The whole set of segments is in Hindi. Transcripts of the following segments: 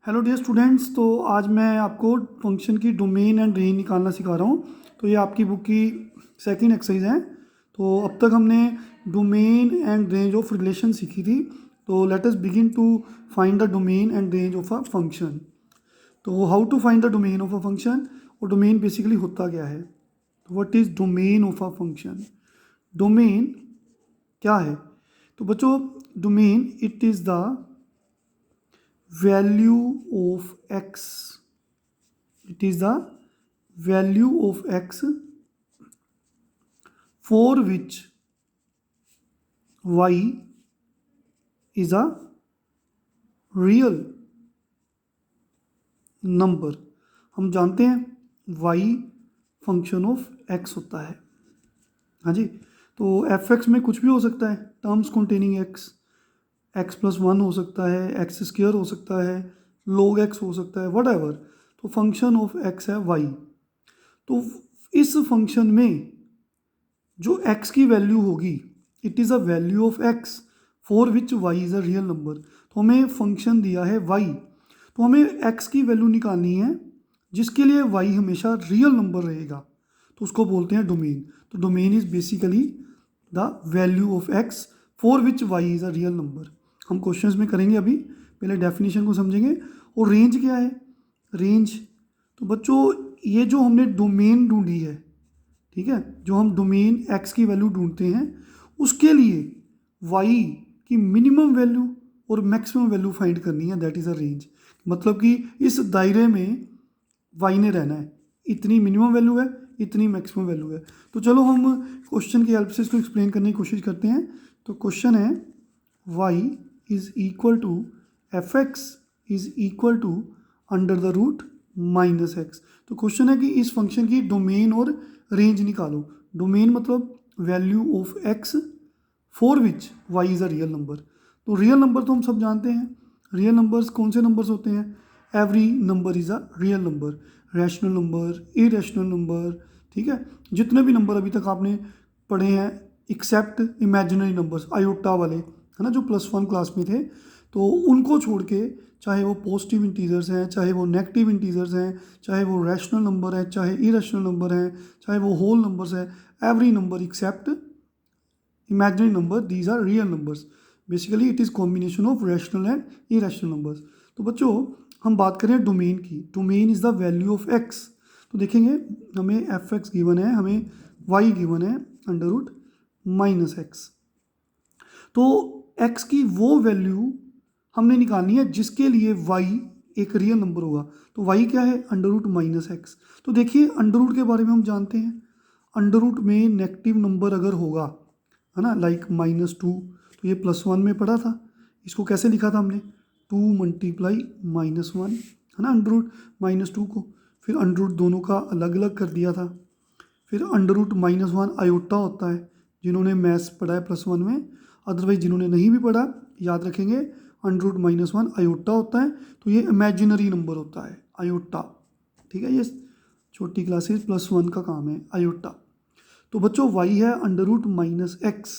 Hello dear students. तो आज मैं आपको फंक्शन की डोमेन एंड रेंज निकालना सिखा रहा हूँ। तो ये आपकी बुक की सेकंड एक्सरसाइज है। तो अब तक हमने domain and range of relation सीखी थी। तो let us begin to find the domain and range of a function. तो how to find the domain of a function, और डोमेन बेसिकली होता क्या है। तो what is domain of a function. Domain क्या है? तो बच्चों, domain it is the value of x, it is the value of x for which y is a real number। हम जानते हैं y फंक्शन ऑफ x होता है। हाँ जी। तो एफ एक्स में कुछ भी हो सकता है, terms containing x plus one हो सकता है, एक्स स्क्वायर हो सकता है, log x हो सकता है, वट एवर। तो फंक्शन ऑफ x है y। तो इस फंक्शन में जो x की वैल्यू होगी, it is a value of x for which y is a real number. तो हमें फंक्शन दिया है y, तो हमें x की वैल्यू निकालनी है जिसके लिए y हमेशा रियल नंबर रहेगा। तो उसको बोलते हैं डोमेन। तो domain is basically the value of x for which y is a real number. हम क्वेश्चंस में करेंगे अभी, पहले डेफिनेशन को समझेंगे। और रेंज क्या है? रेंज, तो बच्चों ये जो हमने डोमेन ढूंढी है, ठीक है, जो हम डोमेन एक्स की वैल्यू ढूंढते हैं उसके लिए वाई की मिनिमम वैल्यू और मैक्सिमम वैल्यू फाइंड करनी है, दैट इज़ अ रेंज। मतलब कि इस दायरे में वाई ने रहना है, इतनी मिनिमम वैल्यू है, इतनी मैक्सिमम वैल्यू है। तो चलो हम क्वेश्चन की हेल्प से इसको एक्सप्लेन करने की कोशिश करते हैं। तो क्वेश्चन है y is equal to f x is equal to under the root minus x. तो क्वेश्चन है कि इस फंक्शन की डोमेन और रेंज निकालो। डोमेन मतलब value of x for which y is a real number. तो रियल नंबर तो हम सब जानते हैं। रियल नंबर्स कौन से नंबर्स होते हैं? Every number is a real number, rational number, irrational number, ठीक है। जितने भी नंबर अभी तक आपने पढ़े हैं एक्सेप्ट इमेजिनरी नंबर्स, आयोटा वाले, है ना, जो +1 क्लास में थे, तो उनको छोड़ के, चाहे वो पॉजिटिव इंटीजर्स हैं, चाहे वो नेगेटिव इंटीजर्स हैं, चाहे वो रैशनल नंबर है, चाहे इरेशनल नंबर है, चाहे वो होल नंबर्स है, every number except imaginary number, these are real numbers। Basically it is combination of rational and irrational numbers. तो बच्चों हम बात करें डोमेन की। Domain is the value of x. तो देखेंगे हमें एफ एक्स गिवन है, हमें वाई गिवन है अंडर रूट माइनस एक्स। तो एक्स की वो वैल्यू हमने निकालनी है जिसके लिए वाई एक रियल नंबर होगा। तो वाई क्या है? Under root minus x. तो देखिए अंडर रूट के बारे में हम जानते हैं, अंडर रूट में नेगेटिव नंबर अगर होगा, है ना, लाइक -2, तो ये +1 में पढ़ा था। इसको कैसे लिखा था हमने? 2 मल्टीप्लाई -1, है ना, अंडर रूट -2 को। फिर अंडर रूट दोनों का अलग अलग कर दिया था। फिर अंडर रूट -1 आयोटा होता है, जिन्होंने मैथ्स पढ़ा है +1 में। अदरवाइज जिन्होंने नहीं भी पढ़ा, याद रखेंगे अंडर रूट -1 आयोटा होता है। तो ये इमेजिनरी नंबर होता है आयोटा, ठीक है। ये छोटी क्लासेस +1 का काम है आयोटा। तो बच्चों y है अंडर रूट माइनस एक्स,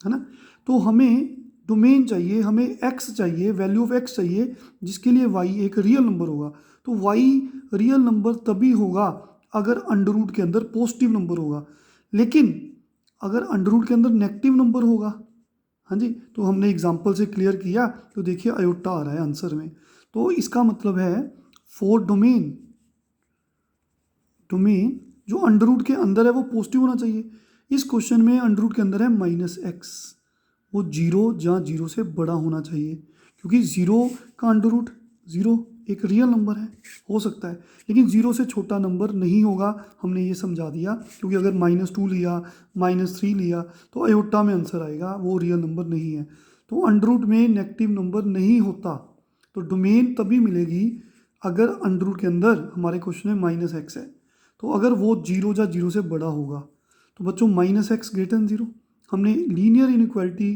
है ना। तो हमें डोमेन चाहिए, हमें x चाहिए, वैल्यू ऑफ x चाहिए जिसके लिए y एक रियल नंबर होगा। तो y रियल नंबर तभी होगा अगर अंडर रूट के अंदर पॉजिटिव नंबर होगा। लेकिन अगर अंडर रूट के अंदर नेगेटिव नंबर होगा, हाँ जी, तो हमने एग्जाम्पल से क्लियर किया, तो देखिए अयोटा आ रहा है आंसर में। तो इसका मतलब है फॉर डोमेन, डोमेन जो अंडर रूट के अंदर है वो पॉजिटिव होना चाहिए। इस क्वेश्चन में अंडर रूट के अंदर है -x, वो जीरो या जीरो से बड़ा होना चाहिए, क्योंकि जीरो का अंडर रूट जीरो एक रियल नंबर है, हो सकता है, लेकिन जीरो से छोटा नंबर नहीं होगा। हमने ये समझा दिया, क्योंकि अगर -2 लिया, -3 लिया, तो अयोटा में आंसर आएगा, वो रियल नंबर नहीं है। तो अंडर रूट में नेगेटिव नंबर नहीं होता। तो डोमेन तभी मिलेगी अगर अंडर रूट के अंदर हमारे क्वेश्चन में -x है। तो अगर वो जीरो या जीरो से बड़ा होगा, तो बच्चों -x ग्रेटर देन जीरो। हमने लीनियर इनइक्वालिटी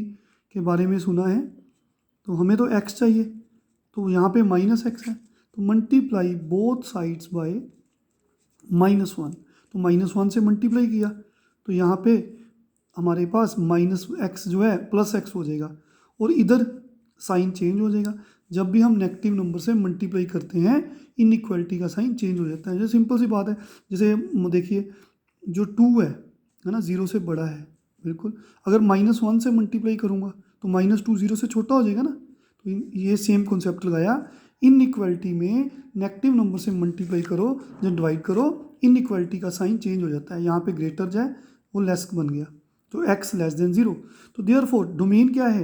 के बारे में सुना है, तो हमें तो x चाहिए, तो यहाँ पे -x है, तो मल्टीप्लाई बोथ साइड्स बाय -1। तो -1 से मल्टीप्लाई किया, तो यहाँ पे हमारे पास -x जो है +x हो जाएगा, और इधर साइन चेंज हो जाएगा। जब भी हम नेगेटिव नंबर से मल्टीप्लाई करते हैं इनइक्वालिटी का साइन चेंज हो जाता है। जैसे सिंपल सी बात है, जैसे देखिए जो 2 है ना, 0 से बड़ा है बिल्कुल। अगर -1 से मल्टीप्लाई करूँगा तो -2 0 से छोटा हो जाएगा ना। तो ये सेम कॉन्सेप्ट लगाया, इनइक्वालिटी में नेगेटिव नंबर से मल्टीप्लाई करो जब डिवाइड करो इनइक्वालिटी का साइन चेंज हो जाता है। यहाँ पे ग्रेटर जाए वो लेस बन गया, तो x लेस देन 0। तो देयरफॉर डोमेन क्या है,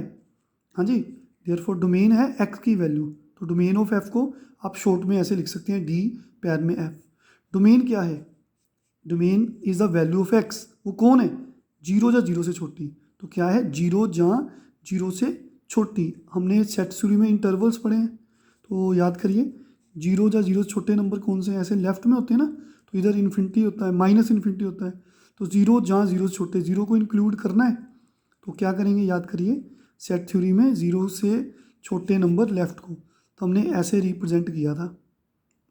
हाँ जी, देयरफॉर डोमेन है x की वैल्यू। तो डोमेन ऑफ f को आप शॉर्ट में ऐसे लिख सकते हैं d पैर में f। डोमेन क्या है, domain is the value of x। वो कौन है, 0 या 0 से छोटी। तो क्या है, 0 या 0 से छोटी। हमने सेट थ्योरी में इंटरवल्स पढ़े हैं, तो याद करिए 0 या 0 से छोटे नंबर कौन से हैं, ऐसे लेफ्ट में होते हैं ना। तो इधर इन्फिनिटी होता है, माइनस इन्फिनिटी होता है। तो 0 जहाँ 0 से छोटे, 0 को इंक्लूड करना है तो क्या करेंगे, याद करिए सेट थ्योरी में 0 से छोटे नंबर लेफ्ट को तो हमने ऐसे रिप्रेजेंट किया था।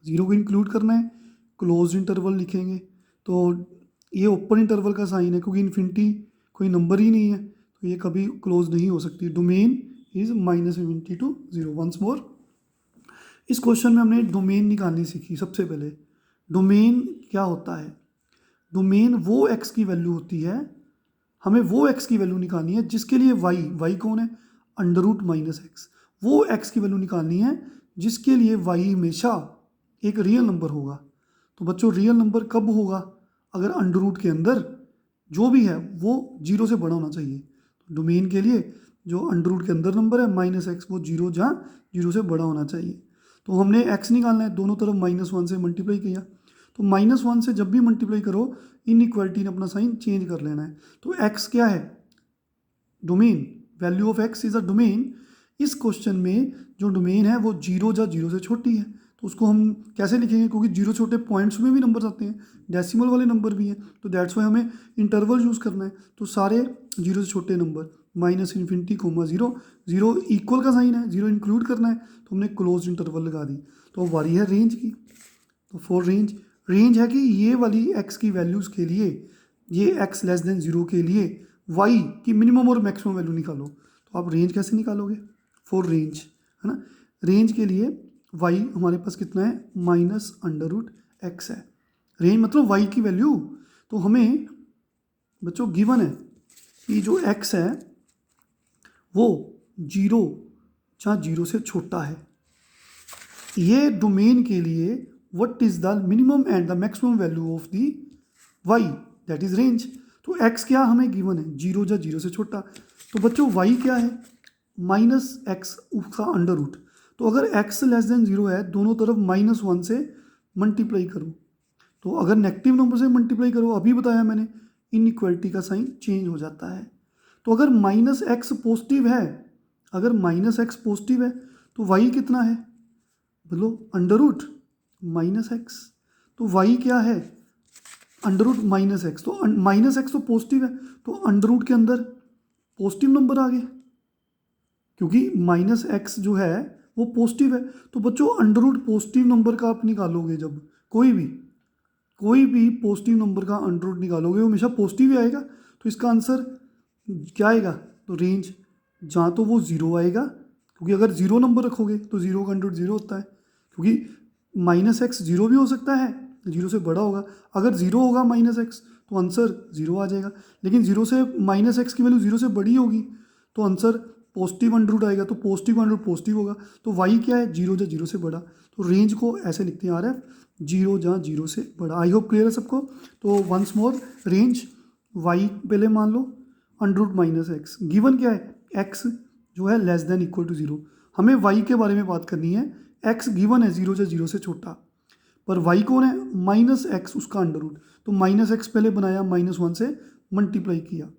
0 को इंक्लूड करना है, क्लोज इंटरवल लिखेंगे। तो ये ओपन इंटरवल का साइन है, क्योंकि इन्फिनिटी कोई नंबर ही नहीं है तो ये कभी क्लोज नहीं हो सकती। Domain is -∞ to 0। Once more, इस क्वेश्चन में हमने डोमेन निकालनी सीखी। सबसे पहले डोमेन क्या होता है, डोमेन वो x की वैल्यू होती है, हमें वो x की वैल्यू निकालनी है जिसके लिए y कौन है, √-x। वो x की वैल्यू निकालनी है जिसके लिए y हमेशा एक रियल नंबर होगा। तो बच्चों रियल नंबर कब होगा, अगर अंडर रूट के अंदर जो भी है वो 0 से बड़ा होना चाहिए। तो डोमेन के लिए जो अंडर रूट के अंदर नंबर है -x, वो 0 जहाँ 0 से बड़ा होना चाहिए। तो हमने x निकालना है, दोनों तरफ -1 से मल्टीप्लाई किया। तो -1 से जब भी मल्टीप्लाई करो इनइक्वालिटी ने अपना साइन चेंज कर लेना है। तो x क्या है, domain, value of x is a domain. इस क्वेश्चन में जो डोमेन है वो 0 या 0 से छोटी है। तो उसको हम कैसे लिखेंगे, क्योंकि 0 छोटे पॉइंट्स में भी नंबर आते हैं, डेसिमल वाले नंबर भी हैं, तो दैट्स वाई हमें इंटरवल यूज़ करना है। तो सारे 0 से छोटे नंबर -∞, 0 0 इक्वल का साइन है, 0 इंक्लूड करना है तो हमने क्लोज इंटरवल लगा दी। तो वारी है रेंज की, तो फॉर रेंज है कि ये वाली x की वैल्यूज़ के लिए, ये x लेस देन 0 के लिए y की मिनिमम और मैक्सिमम वैल्यू निकालो। तो आप रेंज कैसे निकालोगे, फॉर रेंज है ना, रेंज के लिए y हमारे पास कितना है, -√x है। रेंज मतलब y की वैल्यू। तो हमें बच्चों गिवन है कि जो x है वो 0 जहाँ 0 से छोटा है। ये डोमेन के लिए what is the minimum and the maximum value of the y, that is range. तो x क्या हमें गिवन है, 0 या 0 से छोटा। तो बच्चों y क्या है, -x उसका अंडर रूट। तो अगर x लेस देन 0 है, दोनों तरफ -1 से मल्टीप्लाई करो। तो अगर नेगेटिव नंबर से मल्टीप्लाई करो, अभी बताया मैंने, इनइक्वालिटी का साइन चेंज हो जाता है। तो अगर -x पॉजिटिव है, अगर -x पॉजिटिव है तो y कितना है, बोलो √-x। तो y क्या है, √-x। तो -x तो पॉजिटिव है, तो अंडर रूट के अंदर पॉजिटिव नंबर आ गए, क्योंकि -x जो है वो पॉजिटिव है। तो बच्चों अंडर रूट पॉजिटिव नंबर का आप निकालोगे, जब कोई भी पॉजिटिव नंबर का अंडर रूट निकालोगे वो हमेशा पॉजिटिव ही आएगा। तो इसका आंसर क्या आएगा, तो रेंज जहाँ तो वो 0 आएगा, क्योंकि अगर 0 नंबर रखोगे तो 0 का अंडर रूट 0 होता है, क्योंकि -x 0 भी हो सकता है, 0 से बड़ा होगा। अगर 0 होगा -x तो आंसर 0 आ जाएगा, लेकिन 0 से -x की वैल्यू 0 से बड़ी होगी तो आंसर पॉजिटिव अंडर रूट आएगा, तो पॉजिटिव अंडर रूट पॉजिटिव होगा। तो y क्या है, 0 या 0 से बड़ा। तो रेंज को ऐसे लिखते हैं RF, 0 जहाँ 0 से बड़ा। आई होप क्लियर है सबको। तो वंस मोर, रेंज y पहले मान लो, √-x। गिवन क्या है, x जो है लेस देन इक्वल टू 0। हमें y के बारे में बात करनी है, x गिवन है 0 या 0 से छोटा, पर y कौन है, -x उसका अंडर रूट। तो -x पहले बनाया, -1 से मल्टीप्लाई किया,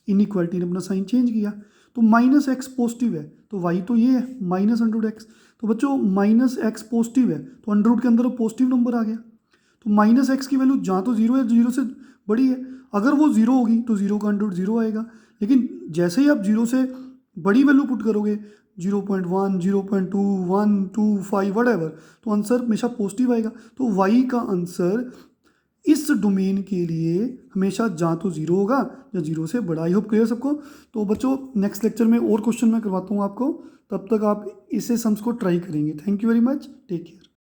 इनइक्वालिटी ने अपना साइन चेंज किया। तो -x पॉजिटिव है तो y तो ये है -√x। तो बच्चों -x पॉजिटिव है तो अंडर रूट के अंदर पॉजिटिव नंबर आ गया। तो -x की वैल्यू जहाँ तो 0 है, 0 से बड़ी है। अगर वो 0 होगी तो 0 का अंडर रूट 0 आएगा, लेकिन जैसे ही आप 0 से बड़ी वैल्यू पुट करोगे, 0.1, 0.2, 1, 2, 5 वट एवर, तो आंसर हमेशा पॉजिटिव आएगा। तो y का आंसर इस डोमेन के लिए हमेशा जा तो जीरो होगा या जीरो से बड़ा। आई होप क्लियर सबको। तो बच्चों नेक्स्ट लेक्चर में और क्वेश्चन मैं करवाता हूँ आपको, तब तक आप इसे सम्स को ट्राई करेंगे। Thank you very much, take care.